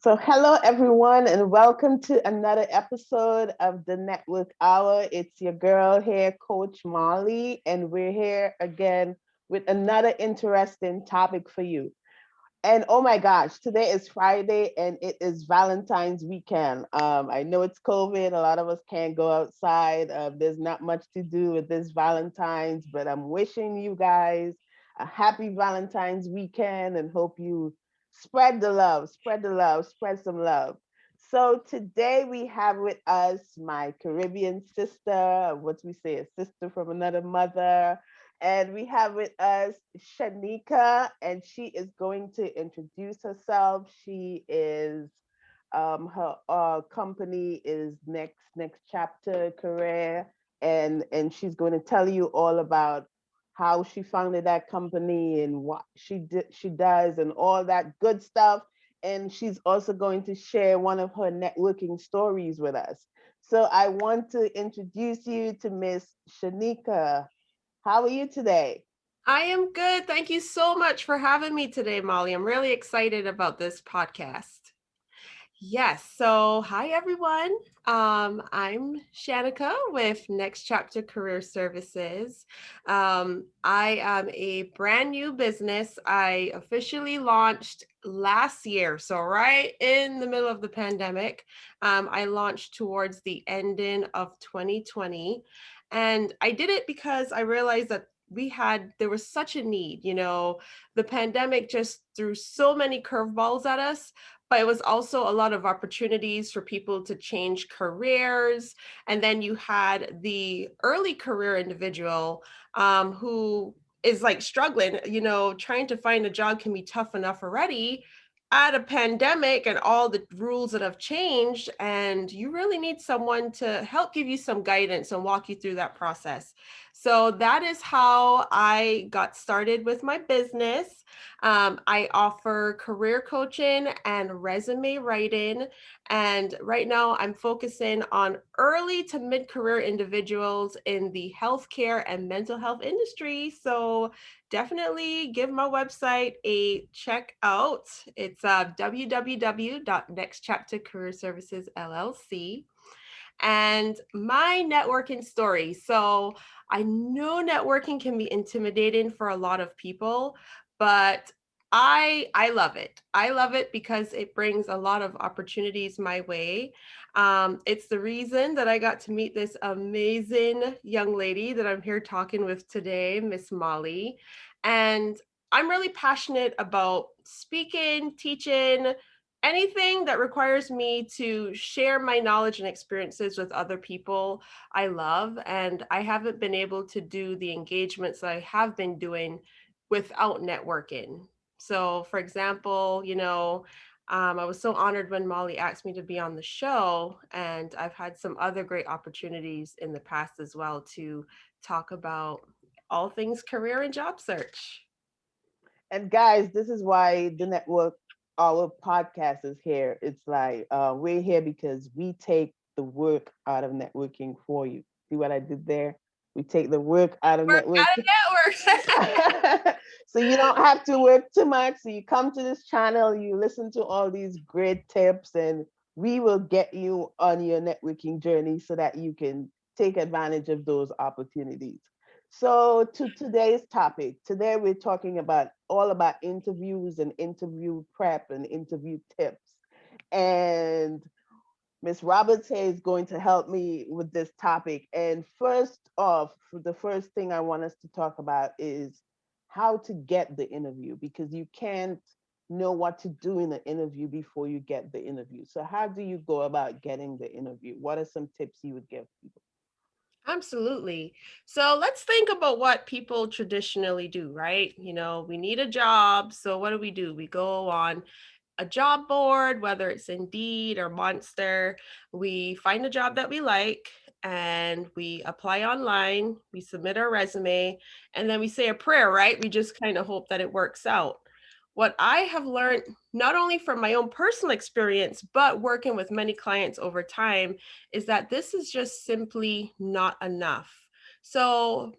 So, hello everyone, and welcome to another episode of the Network Hour. It's your girl here, Coach Molly, and we're here again with another interesting topic for you. And oh my gosh, today is Friday and it is Valentine's weekend. I know it's COVID, a lot of us can't go outside. There's not much to do with this Valentine's, but I'm wishing you guys a happy Valentine's weekend and hope you spread the love, spread the love, spread some love. So today we have with us my Caribbean sister, what we say, a sister from another mother, and we have with us Shanika, and she is going to introduce herself. She is her company is next chapter career, and she's going to tell you all about how she founded that company and what she does and all that good stuff. And she's also going to share one of her networking stories with us. So I want to introduce you to Miss Shanika. How are you today? I am good. Thank you so much for having me today, Molly. I'm really excited about this podcast. Yes. So, hi, everyone. I'm Shanica with Next Chapter Career Services. I am a brand new business. I officially launched last year. So, right in the middle of the pandemic, I launched towards the ending of 2020. And I did it because I realized that there was such a need. The pandemic just threw so many curveballs at us, but it was also a lot of opportunities for people to change careers. And then you had the early career individual who is like struggling, trying to find a job can be tough enough already. Add a pandemic and all the rules that have changed, and you really need someone to help give you some guidance and walk you through that process. So that is how I got started with my business. I offer career coaching and resume writing. And right now, I'm focusing on early to mid career individuals in the healthcare and mental health industry. So definitely give my website a check out. It's www.nextchaptercareerservices LLC. And my networking story. So I know networking can be intimidating for a lot of people, but I love it. I love it because it brings a lot of opportunities my way. It's the reason that I got to meet this amazing young lady that I'm here talking with today, Miss Molly. And I'm really passionate about speaking, teaching, anything that requires me to share my knowledge and experiences with other people. I love, and I haven't been able to do the engagements that I have been doing without networking. So, for example, I was so honored when Molly asked me to be on the show, and I've had some other great opportunities in the past as well to talk about all things career and job search. And guys, this is why the network, our podcast is here. It's like we're here because we take the work out of networking for you. See what I did there? We take the work out of Work networking. at a network. So you don't have to work too much. So you come to this channel, you listen to all these great tips, and we will get you on your networking journey so that you can take advantage of those opportunities. So to today's topic, today we're talking about all about interviews and interview prep and interview tips. And Miss Roberts here is going to help me with this topic. And first off, the first thing I want us to talk about is how to get the interview, because you can't know what to do in the interview before you get the interview. So how do you go about getting the interview? What are some tips you would give people? Absolutely. So let's think about what people traditionally do, right? We need a job. So what do? We go on a job board, whether it's Indeed or Monster. We find a job that we like and we apply online. We submit our resume and then we say a prayer, right? We just kind of hope that it works out. What I have learned, not only from my own personal experience, but working with many clients over time, is that this is just simply not enough. So,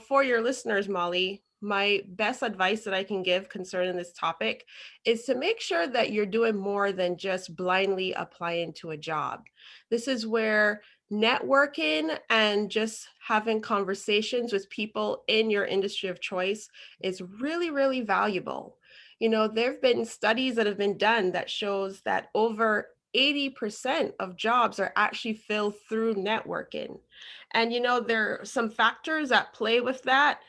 for your listeners, Molly, my best advice that I can give concerning this topic is to make sure that you're doing more than just blindly applying to a job. This is where networking and just having conversations with people in your industry of choice is really, really valuable. There have been studies that have been done that shows that over 80% of jobs are actually filled through networking. And there are some factors that play with that.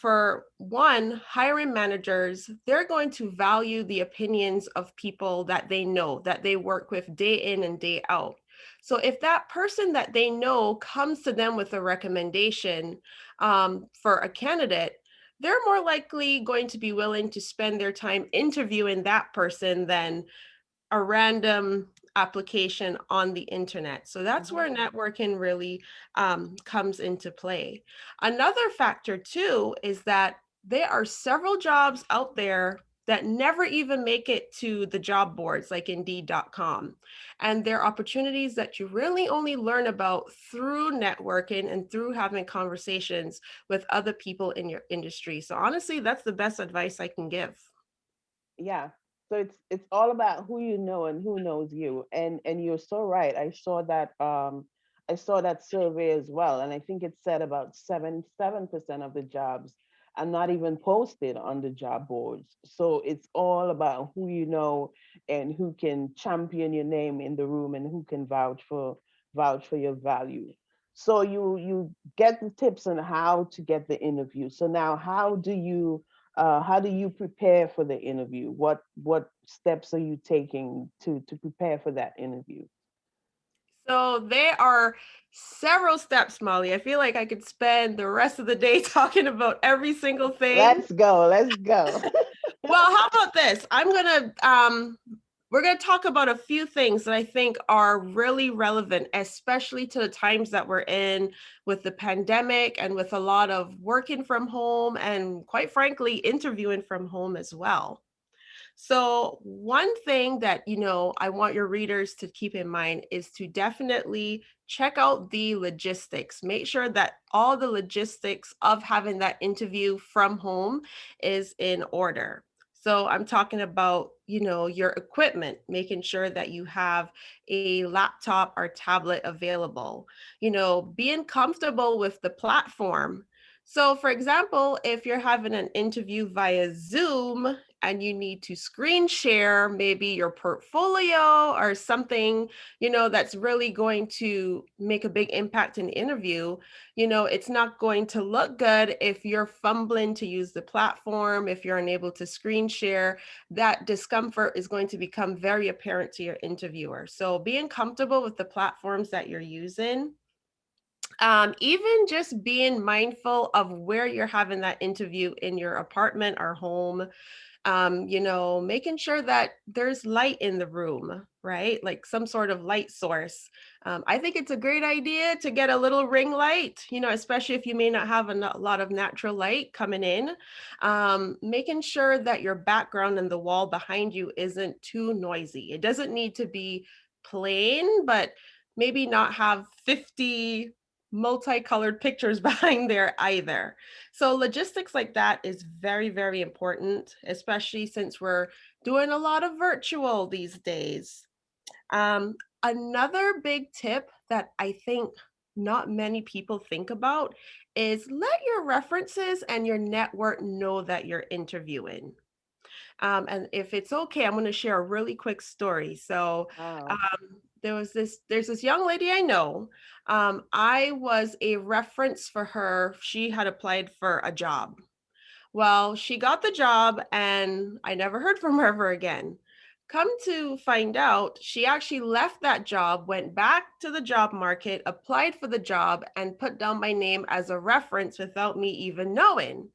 For one, hiring managers, they're going to value the opinions of people that they know, that they work with day in and day out. So if that person that they know comes to them with a recommendation for a candidate, they're more likely going to be willing to spend their time interviewing that person than a random application on the internet. So that's Mhm. where networking really comes into play. Another factor, too, is that there are several jobs out there that never even make it to the job boards like Indeed.com. And there are opportunities that you really only learn about through networking and through having conversations with other people in your industry. So honestly, that's the best advice I can give. Yeah. So it's all about who you know and who knows you. And you're so right. I saw that survey as well. And I think it said about 7% of the jobs are not even posted on the job boards. So it's all about who you know and who can champion your name in the room and who can vouch for your value. So you get the tips on how to get the interview. So now how do you prepare for the interview? What steps are you taking to prepare for that interview? So there are several steps, Molly. I feel like I could spend the rest of the day talking about every single thing. Let's go. Let's go. Well, how about this? We're gonna talk about a few things that I think are really relevant, especially to the times that we're in with the pandemic and with a lot of working from home and quite frankly, interviewing from home as well. So, one thing that, I want your readers to keep in mind is to definitely check out the logistics. Make sure that all the logistics of having that interview from home is in order. So, I'm talking about, your equipment, making sure that you have a laptop or tablet available, being comfortable with the platform. So, for example, if you're having an interview via Zoom, and you need to screen share maybe your portfolio or something, that's really going to make a big impact in the interview, it's not going to look good if you're fumbling to use the platform, if you're unable to screen share. That discomfort is going to become very apparent to your interviewer. So being comfortable with the platforms that you're using, even just being mindful of where you're having that interview in your apartment or home, making sure that there's light in the room, right? Like some sort of light source. I think it's a great idea to get a little ring light, especially if you may not have a lot of natural light coming in. Making sure that your background and the wall behind you isn't too noisy. It doesn't need to be plain, but maybe not have 50 multicolored pictures behind there either. So logistics like that is very, very important, especially since we're doing a lot of virtual these days. Another big tip that I think not many people think about is let your references and your network know that you're interviewing. And if it's okay, I'm going to share a really quick story. So, Wow. there's this young lady I know. I was a reference for her. She had applied for a job. Well, she got the job and I never heard from her ever again. Come to find out, she actually left that job, went back to the job market, applied for the job, and put down my name as a reference without me even knowing.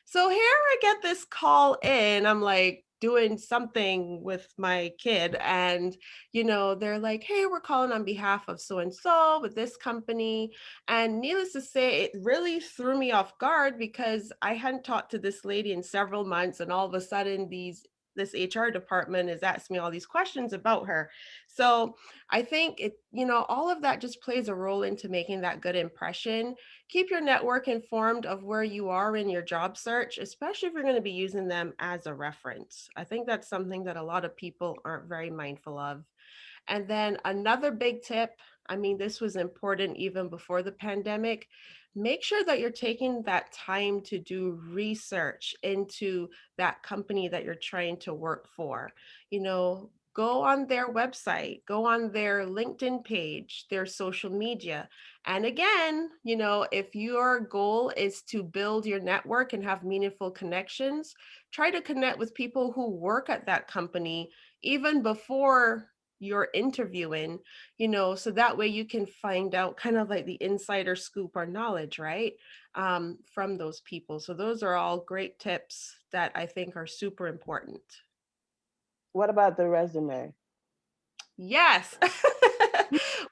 So here I get this call in. I'm like doing something with my kid, and they're like, "Hey, we're calling on behalf of so and so with this company." And needless to say, it really threw me off guard because I hadn't talked to this lady in several months, and all of a sudden these this HR department is asking me all these questions about her. So I think it, all of that just plays a role into making that good impression. Keep your network informed of where you are in your job search, especially if you're going to be using them as a reference. I think that's something that a lot of people aren't very mindful of. And then another big tip, I mean, this was important even before the pandemic. Make sure that you're taking that time to do research into that company that you're trying to work for. Go on their website, go on their LinkedIn page, their social media. And again, if your goal is to build your network and have meaningful connections, try to connect with people who work at that company even before you're interviewing, so that way you can find out kind of like the insider scoop or knowledge, right? From those people. So those are all great tips that I think are super important. What about the resume? Yes.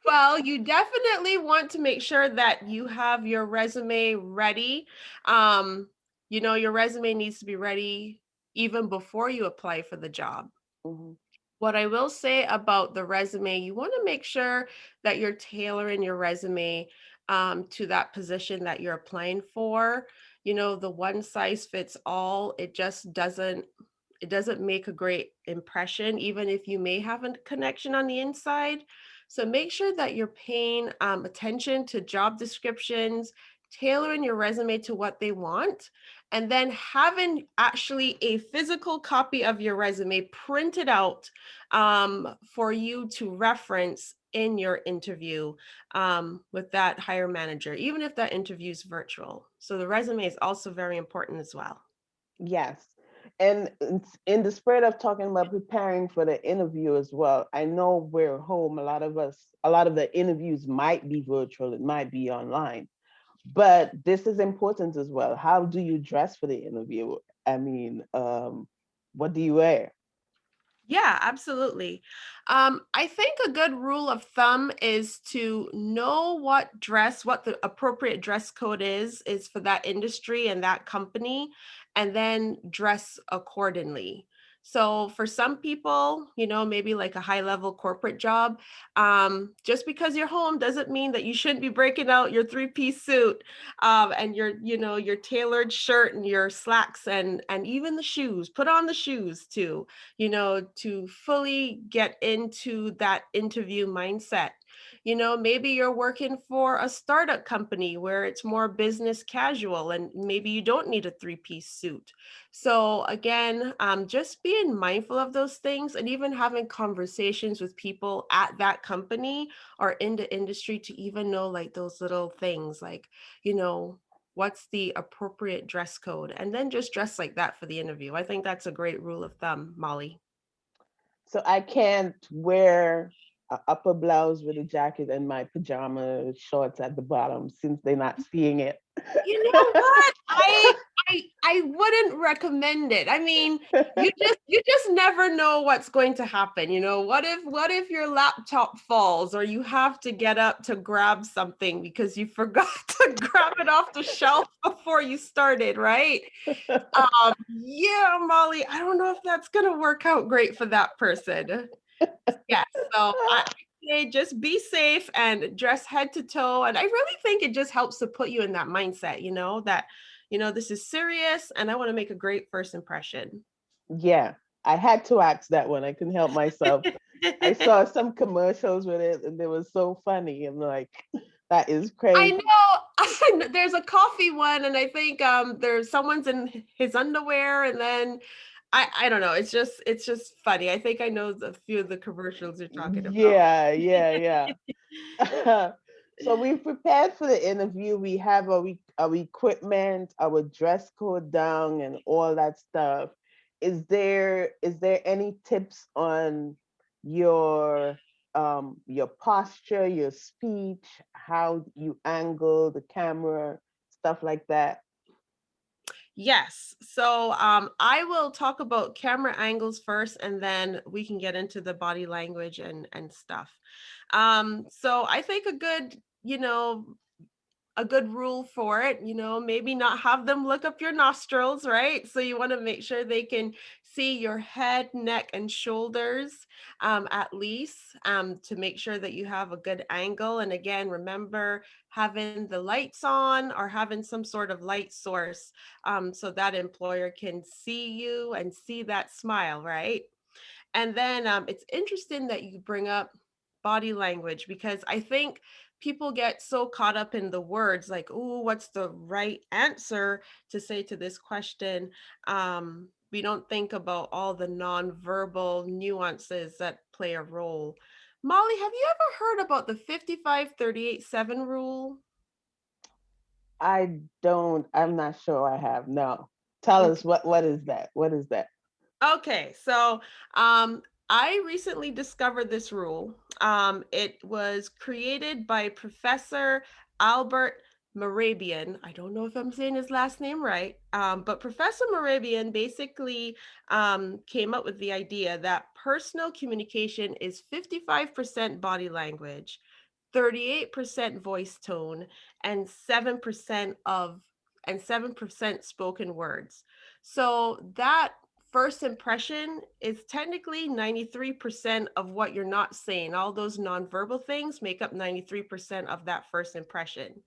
Well, you definitely want to make sure that you have your resume ready. Your resume needs to be ready even before you apply for the job. Mhm. What I will say about the resume, you want to make sure that you're tailoring your resume to that position that you're applying for. The one size fits all, it doesn't make a great impression, even if you may have a connection on the inside. So make sure that you're paying attention to job descriptions, tailoring your resume to what they want, and then having actually a physical copy of your resume printed out for you to reference in your interview with that hire manager, even if that interview is virtual. So the resume is also very important as well. Yes. And in the spirit of talking about preparing for the interview as well, I know we're home. A lot of the interviews might be virtual, it might be online, but this is important as well. How do you dress for the interview? I mean, what do you wear? Yeah, absolutely. I think a good rule of thumb is to know what the appropriate dress code is for that industry and that company, and then dress accordingly. So for some people, maybe like a high level corporate job, just because you're home doesn't mean that you shouldn't be breaking out your three-piece suit and your tailored shirt and your slacks and even the shoes. Put on the shoes too, to fully get into that interview mindset. Maybe you're working for a startup company where it's more business casual and maybe you don't need a three-piece suit. So again, just being mindful of those things and even having conversations with people at that company or in the industry to even know like those little things like, you know, what's the appropriate dress code, and then just dress like that for the interview. I think that's a great rule of thumb, Molly. So I can't wear a upper blouse with a jacket and my pajama shorts at the bottom since they're not seeing it. You know what? I wouldn't recommend it. I mean, you just never know what's going to happen. What if your laptop falls or you have to get up to grab something because you forgot to grab it off the shelf before you started, right? Yeah, Molly, I don't know if that's gonna work out great for that person. Yes, so I say just be safe and dress head to toe. And I really think it just helps to put you in that mindset, that, this is serious and I want to make a great first impression. Yeah, I had to ask that one. I couldn't help myself. I saw some commercials with it and they were so funny. I'm like, that is I crazy. know, I know there's a coffee one, and I think there's someone's in his underwear, and then I don't know. It's just funny. I think I know a few of the commercials you're talking about. Yeah, yeah, yeah. So we've prepared for the interview. We have our equipment, our dress code down, and all that stuff. Is there any tips on your posture, your speech, how you angle the camera, stuff like that? Yes. So I will talk about camera angles first, and then we can get into the body language and stuff. So I think a good, a good rule for it, maybe not have them look up your nostrils, right? So you want to make sure they can see your head, neck, and shoulders, at least, to make sure that you have a good angle. And again, remember having the lights on or having some sort of light source, so that employer can see you and see that smile, right? And then it's interesting that you bring up body language, because I think people get so caught up in the words like, oh, what's the right answer to say to this question? We don't think about all the nonverbal nuances that play a role. Molly, have you ever heard about the 55-38-7 rule? I'm not sure I have. No. Tell us what is that? What is that? Okay, so I recently discovered this rule. It was created by Professor Albert Morabian. I don't know if I'm saying his last name right, but Professor Morabian basically came up with the idea that personal communication is 55% body language, 38% voice tone, and 7% of and 7% spoken words. So that first impression is technically 93% of what you're not saying. All those nonverbal things make up 93% of that first impression.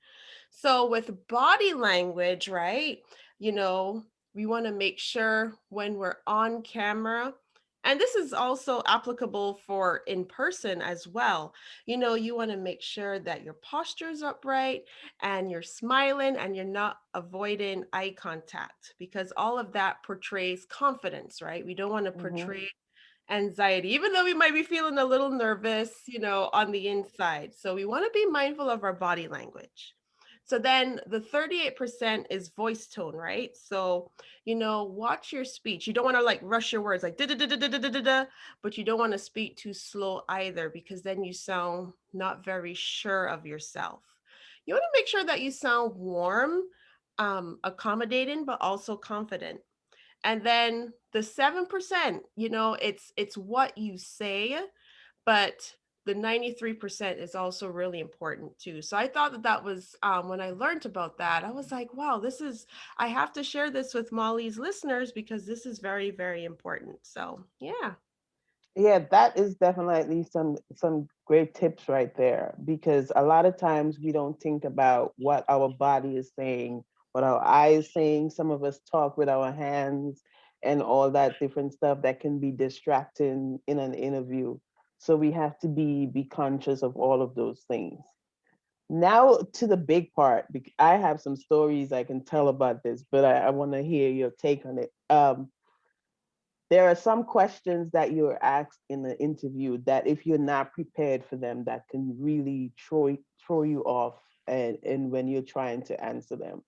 So with body language, right? You know, we want to make sure when we're on camera, and this is also applicable for in person as well. You want to make sure that your posture is upright and you're smiling and you're not avoiding eye contact, because all of that portrays confidence, right? We don't want to Hmm. portray anxiety, even though we might be feeling a little nervous, on the inside. So we want to be mindful of our body language. So then the 38% is voice tone, right? So, watch your speech. You don't want to like rush your words like da da da da da da da da, but you don't want to speak too slow either, because then you sound not very sure of yourself. You want to make sure that you sound warm, accommodating, but also confident. And then the 7%, it's what you say, but the 93% is also really important too. So I thought that that was, when I learned about that, I was like, wow, I have to share this with Molly's listeners, because this is very, very important. So yeah. Yeah, that is definitely some great tips right there, because a lot of times we don't think about what our body is saying, what our eyes saying. Some of us talk with our hands and all that different stuff that can be distracting in an interview. So we have to be conscious of all of those things. Now to the big part. I have some stories I can tell about this, but I want to hear your take on it. There are some questions that you're asked in the interview that if you're not prepared for them, that can really throw you off, and when you're trying to answer them.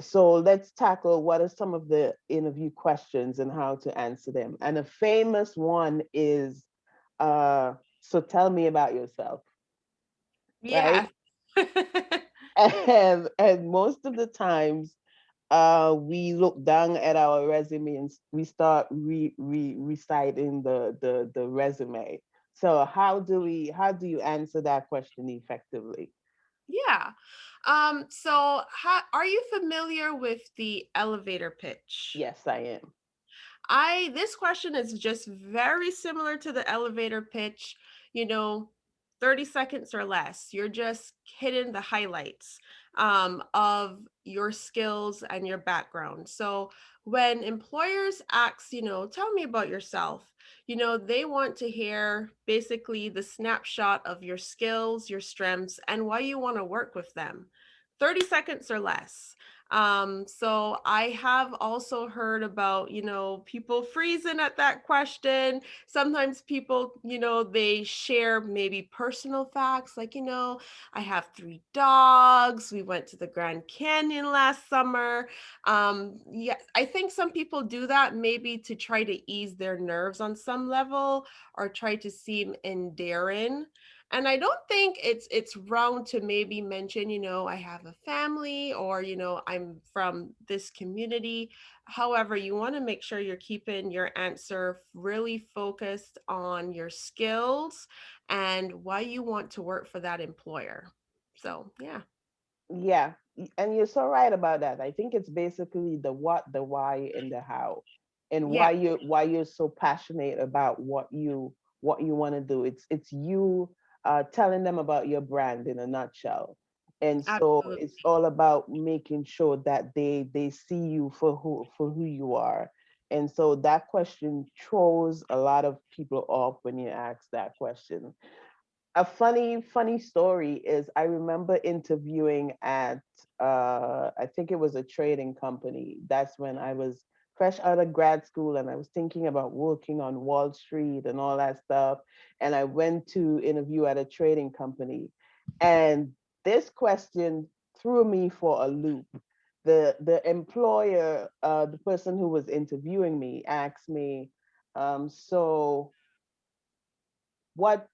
So let's tackle what are some of the interview questions and how to answer them. And a famous one is, so tell me about yourself, Yeah. right? And most of the times we look down at our resume and we start reciting the resume. So how do you answer that question effectively? Yeah. So are you familiar with the elevator pitch? Yes, I am. This question is just very similar to the elevator pitch, you know, 30 seconds or less. You're just hitting the highlights, of your skills and your background. So when employers ask, tell me about yourself, they want to hear basically the snapshot of your skills, your strengths, and why you want to work with them. 30 seconds or less. So I have also heard about, people freezing at that question. Sometimes people, they share maybe personal facts like, I have 3 dogs. We went to the Grand Canyon last summer. Yeah, I think some people do that maybe to try to ease their nerves on some level, or try to seem endearing. And I don't think it's wrong to maybe mention, I have a family, or, I'm from this community. However, you want to make sure you're keeping your answer really focused on your skills and why you want to work for that employer. So, yeah. Yeah, and you're so right about that. I think it's basically the what, the why, and the how, and Yeah, why you're so passionate about what you want to do. It's you telling them about your brand in a nutshell, and so absolutely. it's all about making sure that they see you for who you are. And so that question throws a lot of people off when you ask that question. A funny story is I remember interviewing at I think it was a trading company. That's when I was fresh out of grad school and I was thinking about working on Wall Street and all that stuff. And I went to interview at a trading company. And this question threw me for a loop. The employer, the person who was interviewing me asked me, so what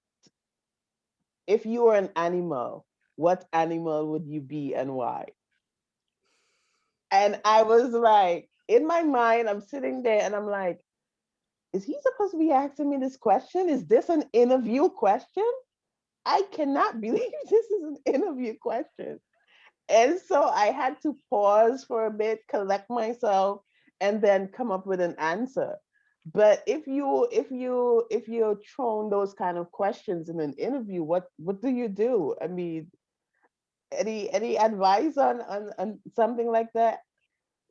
if you were an animal, what animal would you be and why? And I was like, in my mind, I'm sitting there and I'm like, is he supposed to be asking me this question? Is this an interview question? I cannot believe this is an interview question. And so I had to pause for a bit, collect myself, and then come up with an answer. But if you're thrown those kind of questions in an interview, what do you do? I mean, any advice on something like that?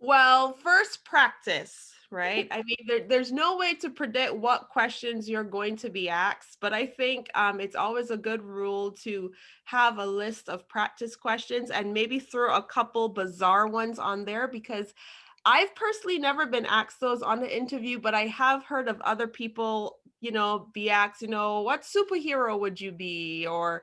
Well, first practice, right? I mean, there's no way to predict what questions you're going to be asked, but I think it's always a good rule to have a list of practice questions and maybe throw a couple bizarre ones on there because I've personally never been asked those on the interview, but I have heard of other people, be asked, what superhero would you be? Or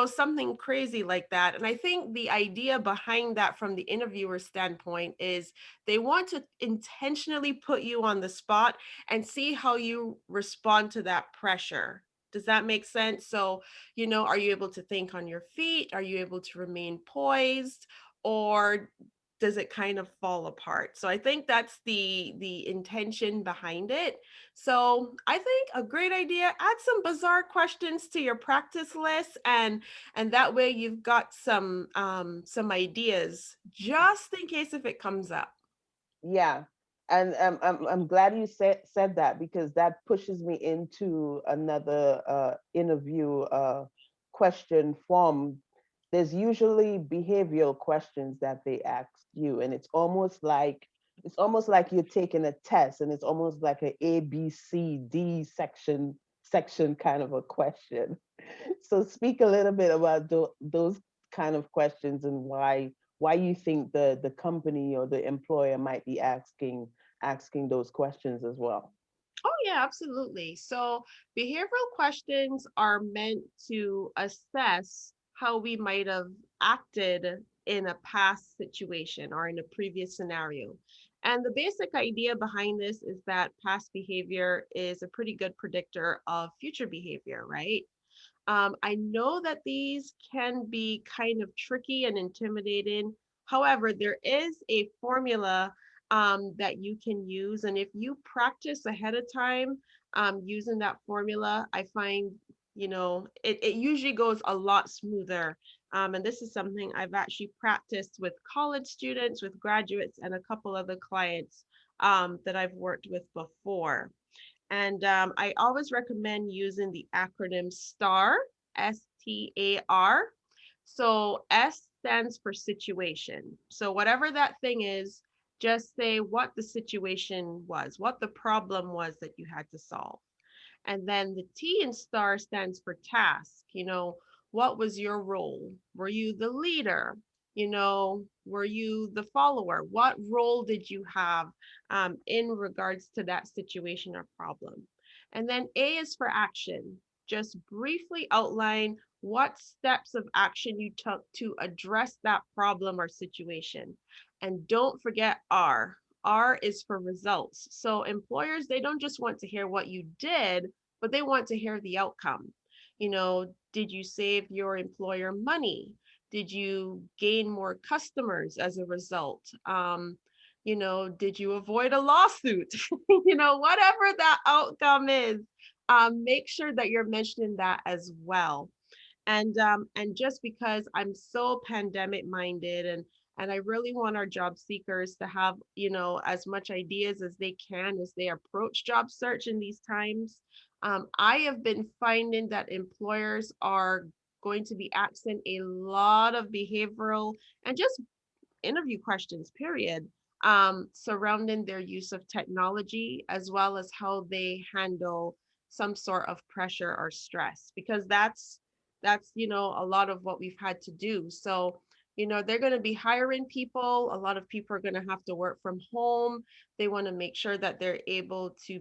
something crazy like that. And I think the idea behind that from the interviewer standpoint is they want to intentionally put you on the spot and see how you respond to that pressure. Does that make sense? So, are you able to think on your feet? Are you able to remain poised? Or does it kind of fall apart? So I think that's the intention behind it. So I think a great idea, add some bizarre questions to your practice list, and that way you've got some ideas just in case if it comes up. Yeah, and I'm glad you said that because that pushes me into another interview question form. There's usually behavioral questions that they ask you, and it's almost like you're taking a test, and it's almost like a ABCD section kind of a question. So speak a little bit about those kind of questions and why you think the company or the employer might be asking those questions as well. Oh, yeah, absolutely. So, behavioral questions are meant to assess how we might have acted in a past situation or in a previous scenario. And the basic idea behind this is that past behavior is a pretty good predictor of future behavior, right? I know that these can be kind of tricky and intimidating. However, there is a formula that you can use. And if you practice ahead of time using that formula, I find, it usually goes a lot smoother. And this is something I've actually practiced with college students, with graduates, and a couple other clients that I've worked with before. And I always recommend using the acronym STAR, STAR. So S stands for situation. So whatever that thing is, just say what the situation was, what the problem was that you had to solve. And then the T in STAR stands for task. What was your role? Were you the leader? Were you the follower? What role did you have in regards to that situation or problem? And then A is for action. Just briefly outline what steps of action you took to address that problem or situation. And don't forget R. R is for results. So employers, they don't just want to hear what you did, but they want to hear the outcome. Did you save your employer money? Did you gain more customers as a result? Did you avoid a lawsuit? Whatever that outcome is, make sure that you're mentioning that as well. And just because I'm so pandemic minded, and I really want our job seekers to have, as much ideas as they can as they approach job search in these times. I have been finding that employers are going to be asking a lot of behavioral and just interview questions, period, surrounding their use of technology as well as how they handle some sort of pressure or stress, because that's a lot of what we've had to do. So they're going to be hiring people. A lot of people are going to have to work from home. They want to make sure that they're able to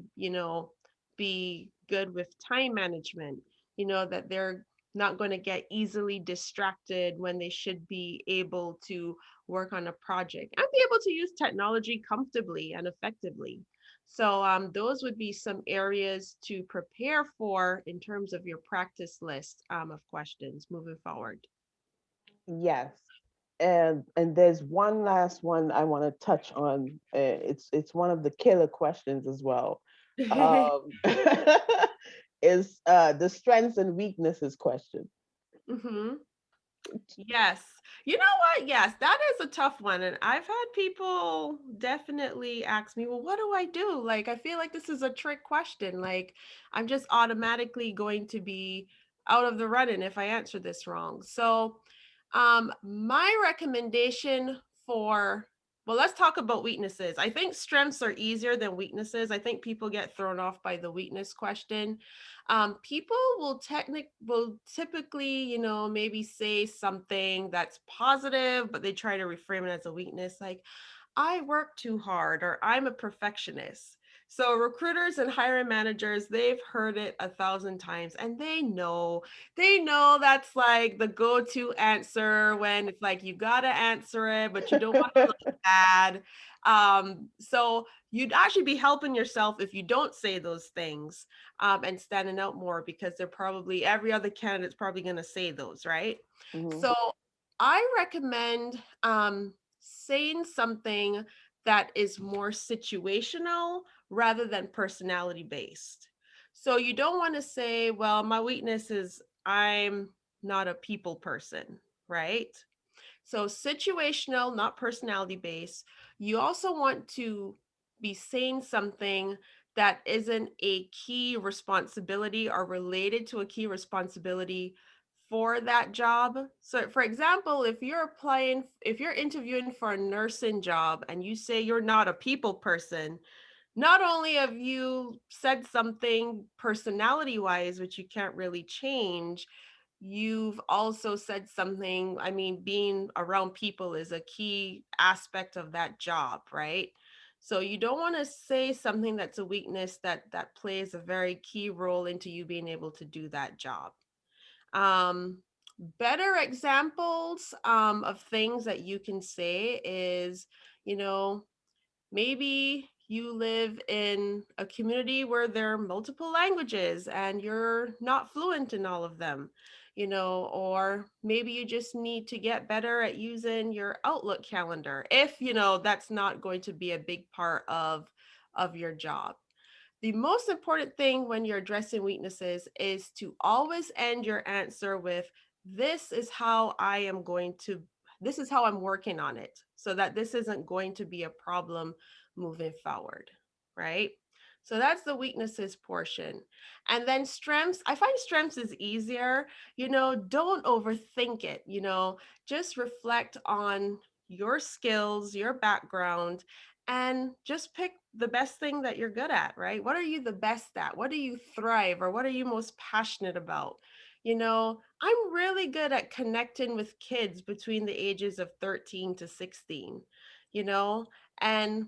be good with time management, that they're not going to get easily distracted when they should be able to work on a project and be able to use technology comfortably and effectively. So those would be some areas to prepare for in terms of your practice list of questions moving forward. Yes. And there's one last one I want to touch on. It's one of the killer questions as well. Um, is the strengths and weaknesses question. hmm Yes. You know what? Yes, that is a tough one. And I've had people definitely ask me, well, what do I do? Like, I feel like this is a trick question. Like, I'm just automatically going to be out of the running if I answer this wrong. So, my recommendation for, well, let's talk about weaknesses. I think strengths are easier than weaknesses. I think people get thrown off by the weakness question. People will typically, maybe say something that's positive, but they try to reframe it as a weakness, like I work too hard or I'm a perfectionist. So recruiters and hiring managers, they've heard it 1,000 times, and they know that's like the go-to answer when it's like you gotta answer it, but you don't want to look bad. So you'd actually be helping yourself if you don't say those things, and standing out more, because they're probably every other candidate's probably going to say those, right? Mhm. So I recommend saying something that is more situational rather than personality based. So you don't want to say, well, my weakness is I'm not a people person, right? So situational, not personality based. You also want to be saying something that isn't a key responsibility or related to a key responsibility for that job. So for example, if you're interviewing for a nursing job and you say you're not a people person, not only have you said something personality wise, which you can't really change, you've also said something. I mean, being around people is a key aspect of that job, right? So you don't want to say something that's a weakness that plays a very key role into you being able to do that job. Um, Better examples of things that you can say is, you know, maybe you live in a community where there are multiple languages and you're not fluent in all of them, or maybe you just need to get better at using your Outlook calendar if, that's not going to be a big part of your job. The most important thing when you're addressing weaknesses is to always end your answer with, this is how I am going to, this is how I'm working on it, so that this isn't going to be a problem moving forward, right? So that's the weaknesses portion. And then strengths, I find strengths is easier. Don't overthink it, just reflect on your skills, your background, and just pick the best thing that you're good at, right? What are you the best at? What do you thrive, or what are you most passionate about? I'm really good at connecting with kids between the ages of 13 to 16, you know, and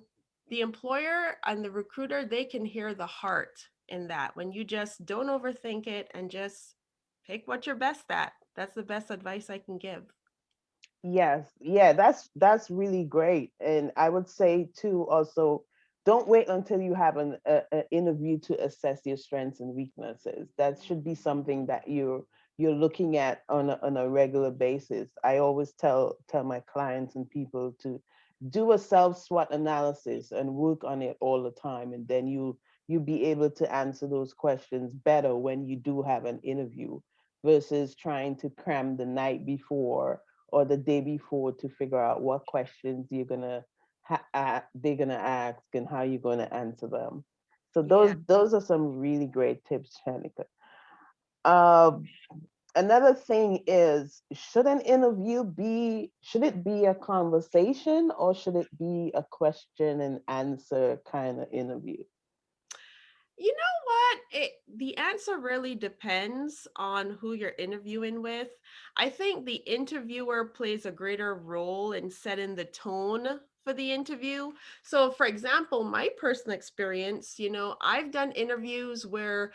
the employer and the recruiter, they can hear the heart in that when you just don't overthink it and just pick what you're best at. That's the best advice I can give. Yes, yeah, that's really great. And I would say too, also, don't wait until you have an interview to assess your strengths and weaknesses. That should be something that you're looking at on a regular basis. I always tell my clients and people to do a self SWOT analysis and work on it all the time, and then you be able to answer those questions better when you do have an interview. versus trying to cram the night before or the day before to figure out what questions they're gonna ask and how you're gonna answer them. So Yeah. those are some really great tips, Shanika. Uh, Another thing is, should it be a conversation or should it be a question and answer kind of interview? You know what? The answer really depends on who you're interviewing with. I think the interviewer plays a greater role in setting the tone for the interview. So, for example, my personal experience, I've done interviews where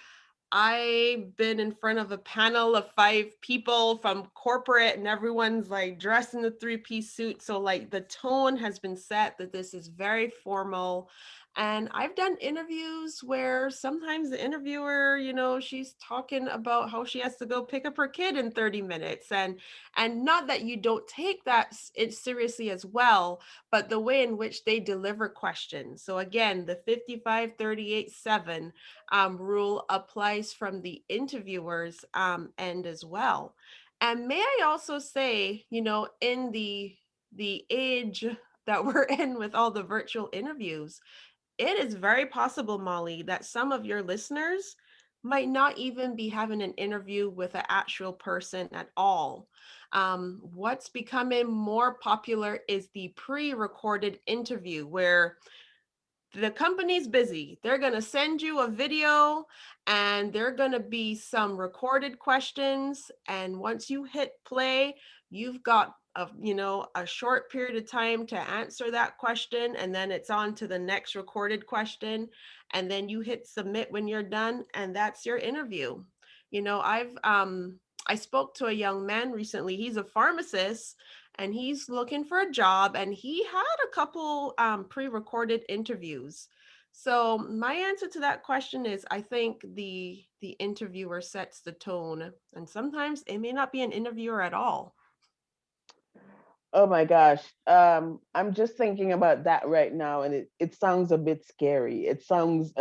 I've been in front of a panel of 5 people from corporate, and everyone's like dressed in a three-piece suit. So, like, the tone has been set that this is very formal. And I've done interviews where sometimes the interviewer, she's talking about how she has to go pick up her kid in 30 minutes. And not that you don't take that it seriously as well, but the way in which they deliver questions. So again, the 55-38-7 rule applies from the interviewer's end as well. And may I also say, in the age that we're in with all the virtual interviews, it is very possible, Molly, that some of your listeners might not even be having an interview with an actual person at all. What's becoming more popular is the pre-recorded interview where the company's busy. They're going to send you a video and there are going to be some recorded questions. And once you hit play, you've got a short period of time to answer that question. And then it's on to the next recorded question. And then you hit submit when you're done. And that's your interview. I spoke to a young man recently. He's a pharmacist and he's looking for a job and he had a couple pre-recorded interviews. So my answer to that question is I think the interviewer sets the tone, and sometimes it may not be an interviewer at all. Oh my gosh. I'm just thinking about that right now, and it sounds a bit scary. It sounds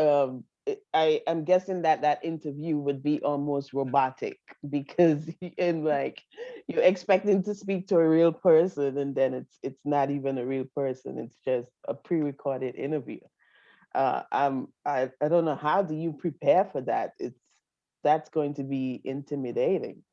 I'm guessing that that interview would be almost robotic because and like you're expecting to speak to a real person and then it's not even a real person. It's just a pre-recorded interview. I don't know, how do you prepare for that? That's going to be intimidating.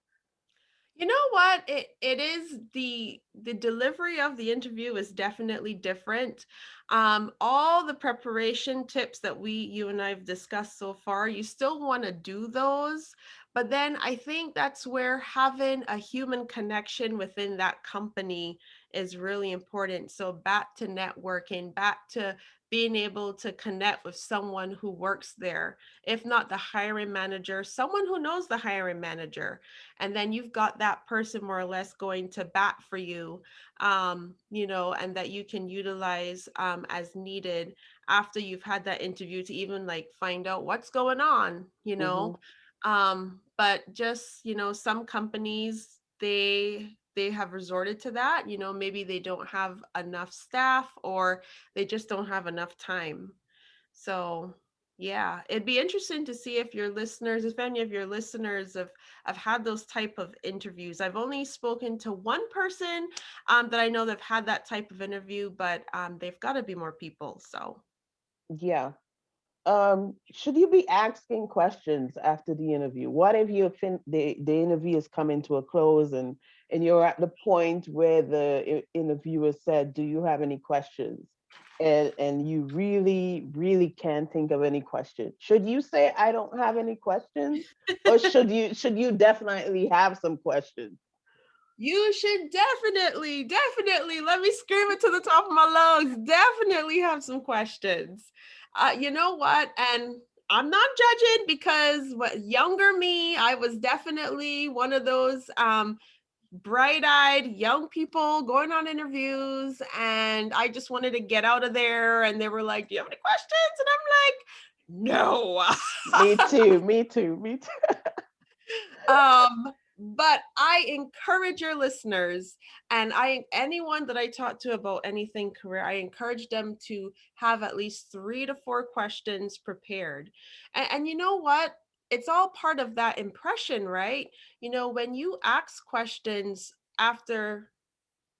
You know what? It is the delivery of the interview is definitely different. All the preparation tips that you and I've discussed so far, you still want to do those, but then I think that's where having a human connection within that company is really important. So back to networking, back to being able to connect with someone who works there, if not the hiring manager, someone who knows the hiring manager, and then you've got that person more or less going to bat for you, and that you can utilize as needed after you've had that interview to even like find out what's going on. Hmm. But just, some companies, they have resorted to that. Maybe they don't have enough staff or they just don't have enough time. So, yeah, it'd be interesting to see if any of your listeners have had those type of interviews. I've only spoken to one person that I know that have had that type of interview, but they've got to be more people. So, Yeah. Should you be asking questions after the interview? What if the interview is coming to a close and you're at the point where the interviewer said, "Do you have any questions?" And you really really can't think of any questions. Should you say, "I don't have any questions," or should you definitely have some questions? you should definitely, let me scream it to the top of my lungs. Definitely have some questions. You know what? And I'm not judging because what younger me, I was definitely one of those bright-eyed young people going on interviews, and I just wanted to get out of there. And they were like, "Do you have any questions?" And I'm like, Me "No." too. Me too. Me too. But I encourage your listeners, and anyone that I talk to about anything career, I encourage them to have at least 3 to 4 questions prepared. And you know what? it's all part of that impression, right? When you ask questions after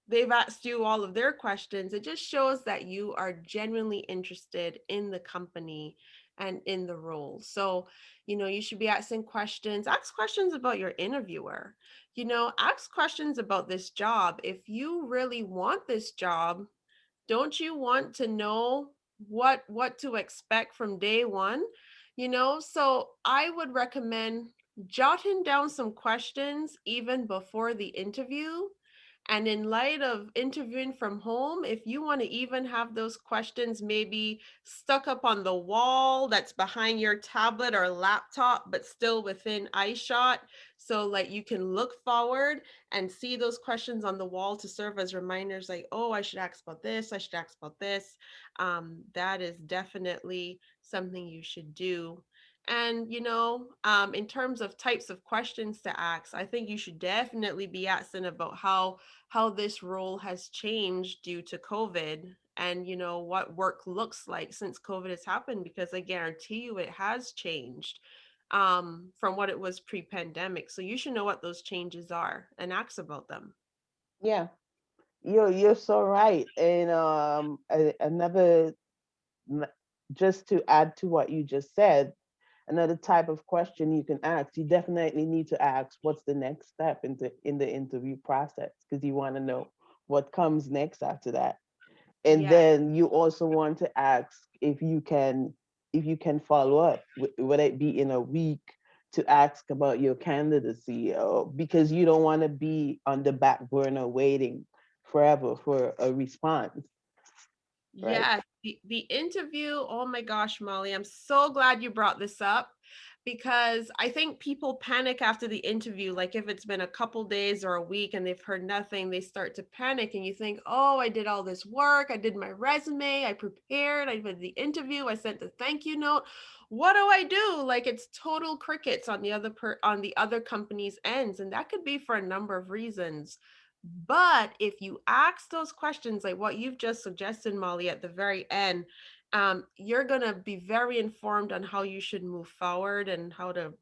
they've asked you all of their questions, it just shows that you are genuinely interested in the company and in the role. So, you should be asking questions. Ask questions about your interviewer. Ask questions about this job. If you really want this job, don't you want to know what to expect from day one? So I would recommend jotting down some questions even before the interview. And in light of interviewing from home, if you want to even have those questions maybe stuck up on the wall that's behind your tablet or laptop, but still within eyeshot, so like you can look forward and see those questions on the wall to serve as reminders, like, oh, I should ask about this, I should ask about this. That is definitely something you should do. And in terms of types of questions to ask, I think you should definitely be asking about how this role has changed due to COVID, and what work looks like since COVID has happened, because I guarantee you it has changed from what it was pre-pandemic. So you should know what those changes are and ask about them. Yeah, you're so right. And another, n- just to add to what you just said, another type of question you can ask, you definitely need to ask what's the next step in the interview process, because you want to know what comes next after that. And Yeah. then you also want to ask if you can follow up, whether it be in a week, to ask about your candidacy, because you don't want to be on the back burner waiting forever for a response, right? Yes, the interview. Oh my gosh, Molly, I'm so glad you brought this up, because I think people panic after the interview. Like if it's been a couple days or a week and they've heard nothing, they start to panic, and you think, "Oh, I did all this work. I did my resume, I prepared, I did the interview, I sent the thank you note. What do I do?" Like it's total crickets on on the other company's ends, and that could be for a number of reasons. But if you ask those questions, like what you've just suggested, Molly, at the very end, you're going to be very informed on how you should move forward and how to,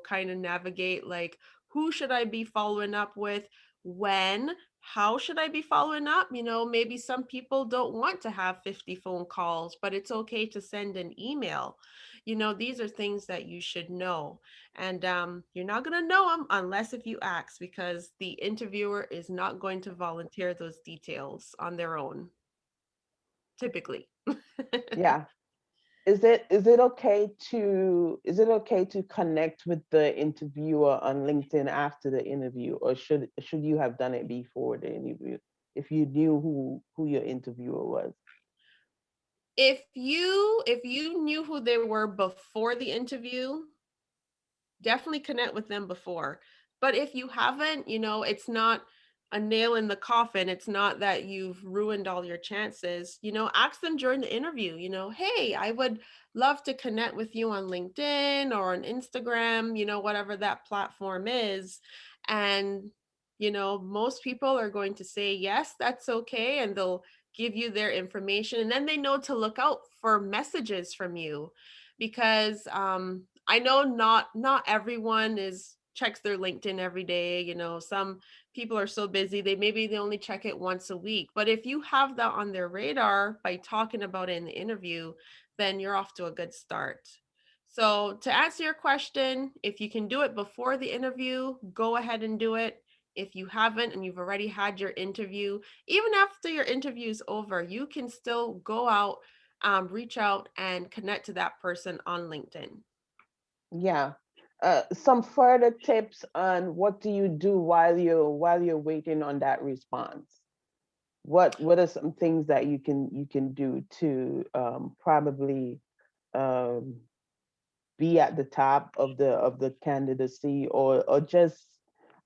kind of navigate, like, who should I be following up with? When? How should I be following up? Maybe some people don't want to have 50 phone calls, but it's okay to send an email. These are things that you should know. And you're not going to know them unless if you ask, because the interviewer is not going to volunteer those details on their own, typically. Yeah. Is it okay to connect with the interviewer on LinkedIn after the interview, or should you have done it before the interview if you knew who your interviewer was? If you knew who they were before the interview, definitely connect with them before. But if you haven't, it's not a nail in the coffin. It's not that you've ruined all your chances. Ask them during the interview, hey, I would love to connect with you on LinkedIn or on Instagram, whatever that platform is. And, most people are going to say, yes, that's okay. And they'll give you their information. And then they know to look out for messages from you, because I know not everyone is checks their LinkedIn every day. Some people are so busy they only check it once a week. But if you have that on their radar by talking about it in the interview, then you're off to a good start. So to answer your question, if you can do it before the interview, go ahead and do it. If you haven't and you've already had your interview, even after your interview is over, you can still go out, reach out and connect to that person on LinkedIn. Yeah. Some further tips on what do you do while you're waiting on that response? What are some things that you can do to probably um, be at the top of the candidacy, or just,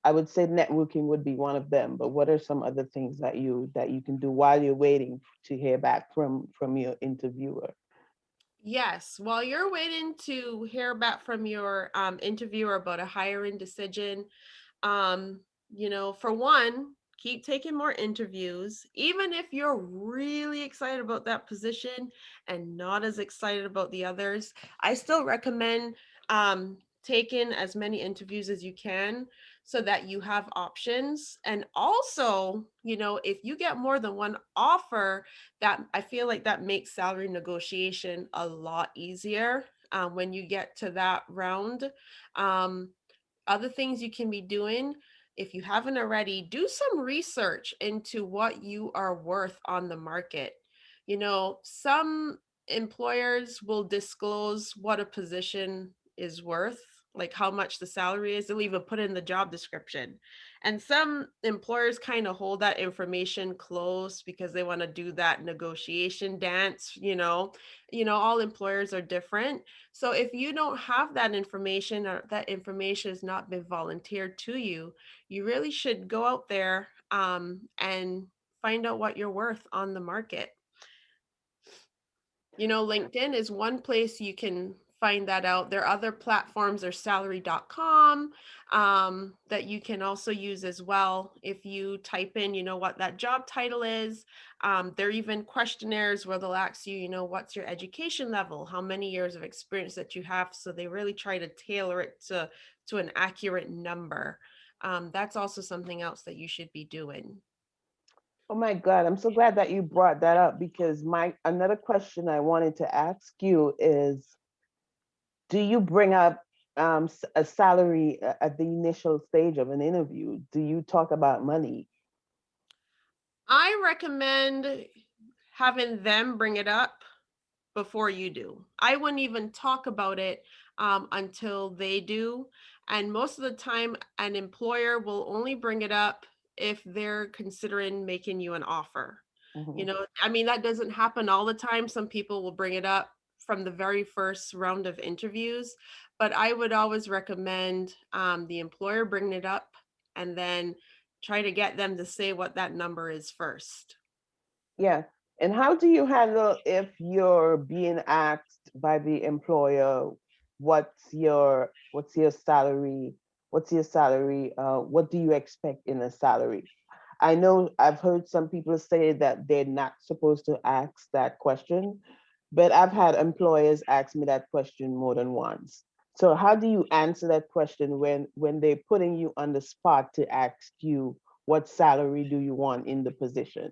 I would say networking would be one of them, but what are some other things that you can do while you're waiting to hear back from your interviewer? Yes, while you're waiting to hear back from your interviewer about a hiring decision, um, for one, keep taking more interviews. Even if you're really excited about that position and not as excited about the others, I still recommend take in as many interviews as you can so that you have options. And also, if you get more than one offer, that I feel like that makes salary negotiation a lot easier when you get to that round. Um, Other things you can be doing, if you haven't already, do some research into what you are worth on the market. Some employers will disclose what a position is worth, like how much the salary is. They'll even put in the job description. And some employers kind of hold that information close because they want to do that negotiation dance. All employers are different. So if you don't have that information, or that information has not been volunteered to you, you really should go out there and find out what you're worth on the market. LinkedIn is one place you can find that out. There are other platforms, or salary.com, that you can also use as well. If you type in, what that job title is, there are even questionnaires where they'll ask you, what's your education level, how many years of experience that you have. So they really try to tailor it to an accurate number. That's also something else that you should be doing. Oh my God, I'm so glad that you brought that up because my another question I wanted to ask you is, do you bring up a salary at the initial stage of an interview? Do you talk about money? I recommend having them bring it up before you do. I wouldn't even talk about it until they do. And most of the time, an employer will only bring it up if they're considering making you an offer. Hmm. I mean, that doesn't happen all the time. Some people will bring it up from the very first round of interviews, but I would always recommend the employer bringing it up and then try to get them to say what that number is first. Yeah. And how do you handle if you're being asked by the employer, what's your salary? What's your salary? What do you expect in a salary? I know I've heard some people say that they're not supposed to ask that question, but I've had employers ask me that question more than once. So how do you answer that question when they're putting you on the spot to ask you what salary do you want in the position?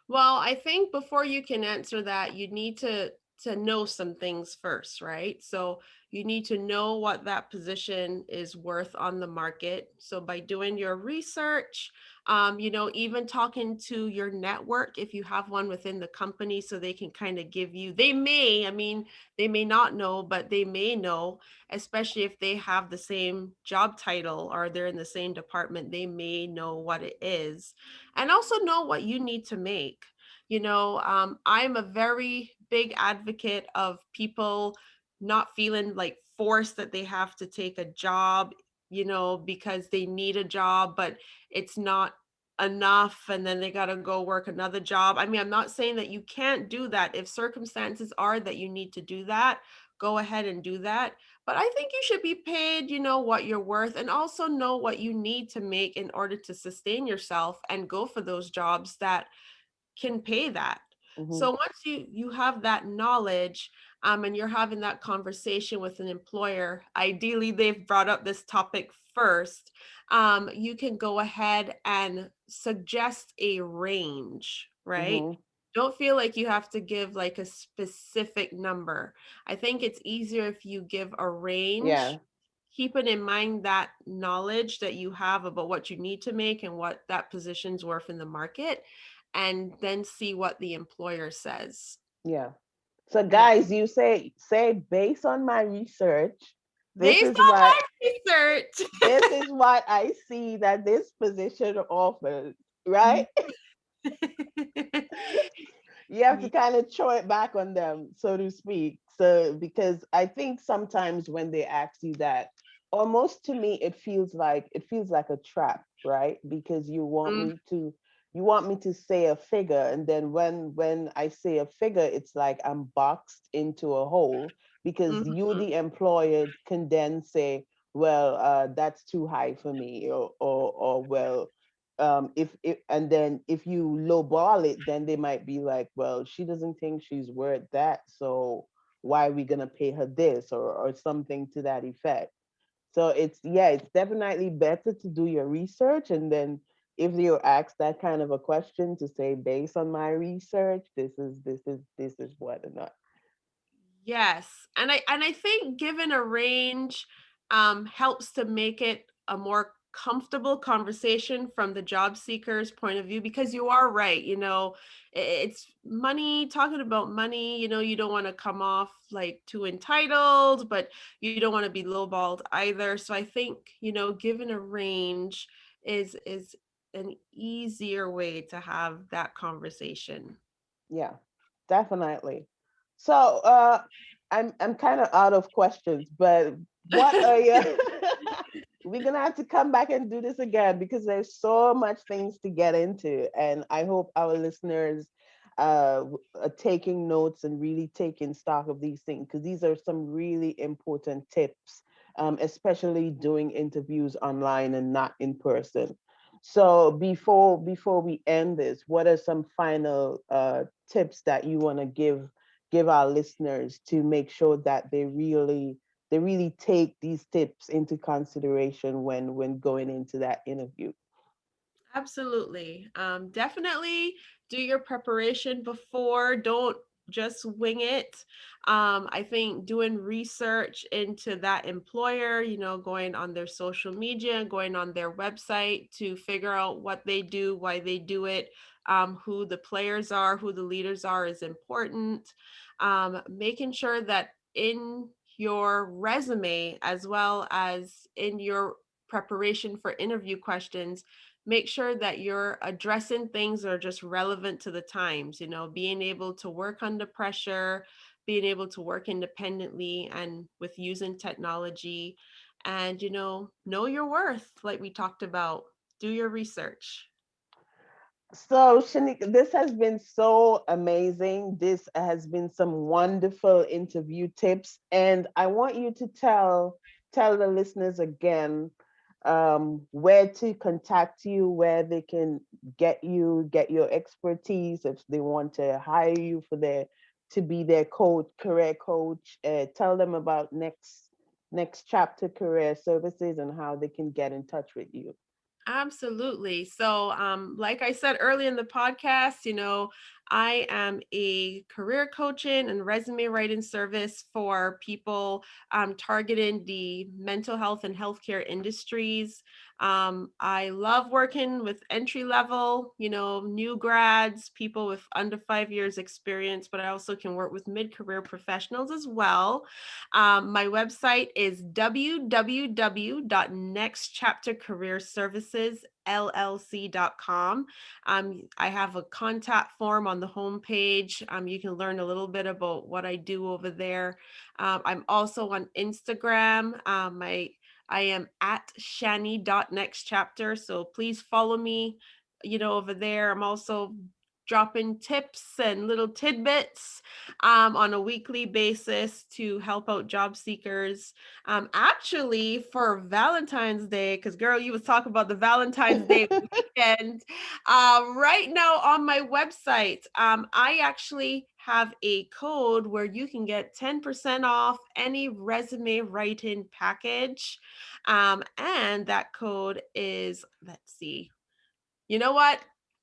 Well, I think before you can answer that, you need to know some things first, right? So you need to know what that position is worth on the market. So by doing your research, even talking to your network if you have one within the company, so they can kind of give you. They may not know, but they may know, especially if they have the same job title or they're in the same department. They may know what it is, and also know what you need to make. I'm a very big advocate of people not feeling like forced that they have to take a job, because they need a job, but it's not enough and then they got to go work another job. I mean, I'm not saying that you can't do that. If circumstances are that you need to do that, go ahead and do that. But I think you should be paid, what you're worth, and also know what you need to make in order to sustain yourself and go for those jobs that can pay that. Hmm. So once you have that knowledge, and you're having that conversation with an employer, ideally they've brought up this topic first, you can go ahead and suggest a range, right? Hmm. Don't feel like you have to give like a specific number. I think it's easier if you give a range, Yeah. keeping in mind that knowledge that you have about what you need to make and what that position's worth in the market, and then see what the employer says. Yeah. So Yeah. guys, you say based on my research, this Based is on what my this is what I see that this position offers, right? research. You have to kind of throw it back on them, so to speak. So because I think sometimes when they ask you that, almost to me it feels like a trap, right? Because Mm, you want me to say a figure, and then when I say a figure, it's like I'm boxed into a hole because you, mhm, the employer, can then say, well, that's too high for me, or well, if and then if you lowball it, then they might be like, well, she doesn't think she's worth that, so why are we gonna pay her this, or something to that effect. So it's, yeah, it's definitely better to do your research, and then if you're asked that kind of a question, to say, based on my research, this is what or not. Yes. And I think given a range helps to make it a more comfortable conversation from the job seeker's point of view, because you are right, it's money, talking about money, you don't want to come off like too entitled, but you don't want to be lowballed either. So I think, given a range is an easier way to have that conversation. Yeah, definitely. So I'm kind of out of questions, but what are your we're gonna have to come back and do this again, because there's so much things to get into, and I hope our listeners are taking notes and really taking stock of these things, because these are some really important tips, especially doing interviews online and not in person. So before we end this, what are some final tips that you want to give our listeners, to make sure that they really take these tips into consideration when going into that interview? Absolutely. Definitely do your preparation before. Don't just wing it. I think doing research into that employer, going on their social media, going on their website to figure out what they do, why they do it, who the players are, who the leaders are is important. Making sure that in your resume, as well as in your preparation for interview questions, make sure that you're addressing things that are just relevant to the times, being able to work under pressure, being able to work independently and with using technology, and, know your worth, like we talked about. Do your research. So, Shanika, this has been so amazing. This has been some wonderful interview tips, and I want you to tell the listeners again, where to contact you, where they can get your expertise if they want to hire you for their to be their coach, career coach. Tell them about next chapter career services and how they can get in touch with you. Absolutely. So, like I said early in the podcast, I am a career coaching and resume writing service for people targeting the mental health and healthcare industries. I love working with entry level, new grads, people with under 5 years experience, but I also can work with mid career professionals as well. My website is www.nextchaptercareerservicesllc.com. I have a contact form on the homepage. You can learn a little bit about what I do over there. I'm also on Instagram. I am at shani.nextchapter. So please follow me, over there. I'm also dropping tips and little tidbits on a weekly basis to help out job seekers. Actually, for Valentine's Day, because girl, you was talking about the Valentine's Day weekend. Right now on my website, I actually have a code where you can get 10% off any resume writing package. And that code is, let's see, you know what?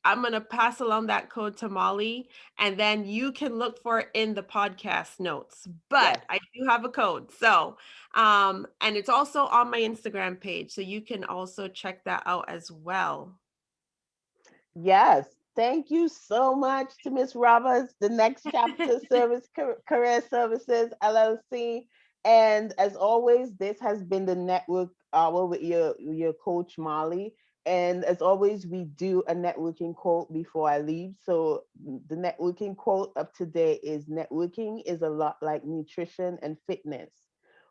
I'm going to pass along that code to Molly, and then you can look for it in the podcast notes. But Yes. I do have a code. So, and it's also on my Instagram page. So you can also check that out as well. Yes. Thank you so much to Miss Roberts, the Next Chapter Career Services LLC. And as always, this has been the Network Hour with your coach Molly. And as always, we do a networking quote before I leave. So the networking quote of today is: networking is a lot like nutrition and fitness.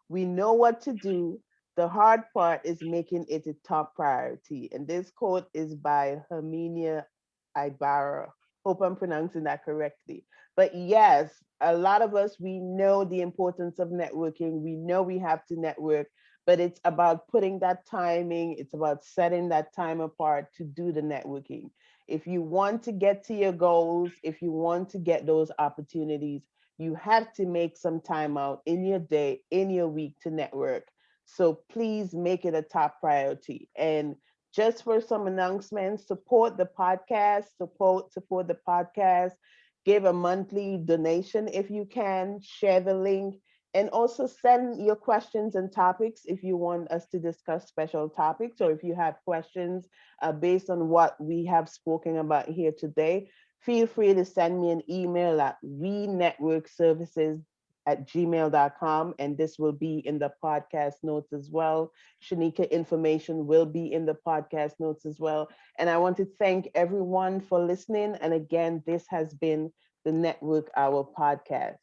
We know what to do. The hard part is making it a top priority. And this quote is by Herminia Ibarra. Hope I'm pronouncing that correctly. But yes, a lot of us, we know the importance of networking. We know we have to network, but it's about putting that timing, it's about setting that time apart to do the networking. If you want to get to your goals, if you want to get those opportunities, you have to make some time out in your day, in your week to network. So please make it a top priority. And just for some announcements, support the podcast, support the podcast, give a monthly donation if you can, share the link, and also send your questions and topics if you want us to discuss special topics or if you have questions based on what we have spoken about here today. Feel free to send me an email at wenetworkservices@gmail.com, and this will be in the podcast notes as well. Shanika information will be in the podcast notes as well. And I want to thank everyone for listening. And again, this has been the Network Hour podcast.